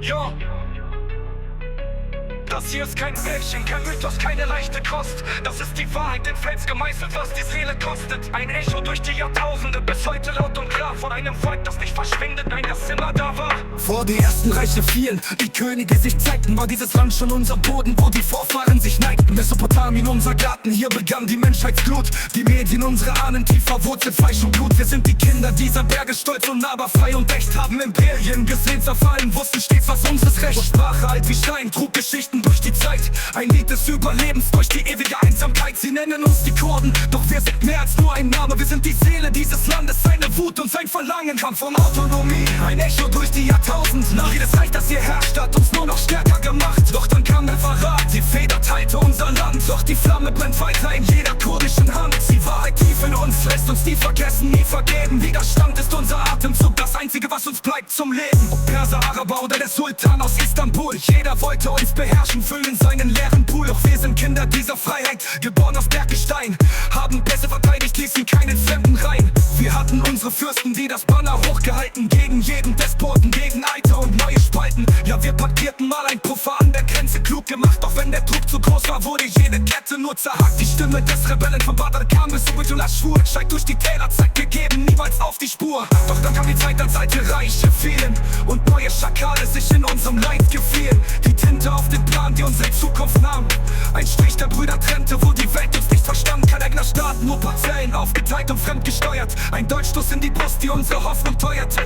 Ja. Das hier ist kein Märchen, kein Mythos, keine leichte Kost. Das ist die Wahrheit, in Fels gemeißelt, was die Seele kostet. Ein Echo durch die Jahrtausende, bis heute laut und klar. Von einem Volk, das nicht verschwindet, nein, das immer da war. Vor die ersten Reiche fielen, die Könige sich zeigten, war dieses Land schon unser Boden, wo die Vorfahren sich neigten. Mesopotamien, unser Garten, hier begann die Menschheitsglut. Die Medien, unsere Ahnen, tief verwurzelt, Fleisch und Blut. Wir sind die Kinder dieser Berge, stolz und aber frei und echt. Haben Imperien gesehen, zerfallen, wussten stets, was unseres Recht. Und Sprache alt wie Stein, trug Geschichten durch die Zeit. Ein Lied des Überlebens durch die ewige Einsamkeit. Sie nennen uns die Kurden, doch wir sind mehr als nur ein Name. Wir sind die Seele dieses Landes, seine Wut und sein Verlangen. Kampf um Autonomie, ein Echo durch die Jahrtausend. Jedes Reich, das hier herrscht, hat uns nur noch stärker gemacht. Doch dann kam der Verrat, die Feder teilte unser Land. Doch die Flamme brennt weiter in jeder kurdischen Hand. Die Wahrheit tief in uns, lässt uns nie vergessen, nie vergeben. Widerstand ist unser Atemzug, das Einzige, was uns bleibt zum Leben. Ob Perser, Araber oder der Sultan aus Istanbul, jeder wollte uns beherrschen, füllen seinen leeren Pool. Doch wir sind Kinder dieser Freiheit, geboren auf Berggestein. Haben Pässe verteidigt, ließen keinen Fremden rein. Wir hatten unsere Fürsten, die das Banner hochgehalten. Gegen jeden Despoten, gegen Eiter und neue Spalten. Ja, wir parkierten mal ein Puffer an der Grenze, klug gemacht. Doch wenn der Druck zu groß war, wurde jede Kette nur zerhackt. Die Stimme des Rebellen von Badr kam bis Ubaytullah schwur: Steigt durch die Täler, zeigt, wir geben niemals auf die Spur. Doch dann kam die Zeit, als alte Reiche fielen und neue Schakale sich in unserem Leid gefielen. Die Tinte auf den Plan, die unsere Zukunft nahm. Ein Strich der Brüder trennte, wo die Welt uns nicht verstand. Kein eigener Staat, nur Parzellen, aufgeteilt und fremdgesteuert. Ein Dolchstoß in die Brust, die unsere Hoffnung teuerte.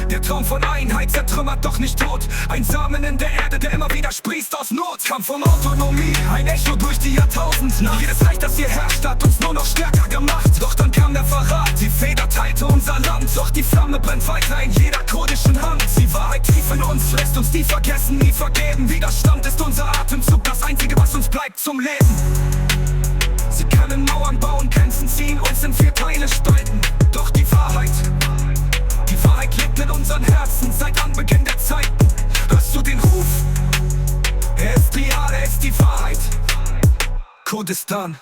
Der Traum von Einheit zertrümmert, doch nicht tot. Ein Samen in der Erde, der immer wieder sprießt aus Not. Kampf um Autonomie, ein Echo durch die Jahrtausend. Jedes Reich, das hier herrscht, hat uns nur noch stärker gemacht. Doch dann kam der Verrat, die Feder teilte unser Land. Doch die Flamme brennt weiter in jeder kurdischen Hand. Die Wahrheit tief in uns, lässt uns nie vergessen, nie vergeben. Widerstand ist unser Atemzug, das Einzige, was uns bleibt zum Leben. Sie können Mauern bauen, Grenzen ziehen, uns in 4 Teile spalten. Doch die Wahrheit lebt in unseren Herzen seit Anbeginn der Zeiten. Hörst du den Ruf? Er ist real, er ist die Wahrheit. Kurdistan.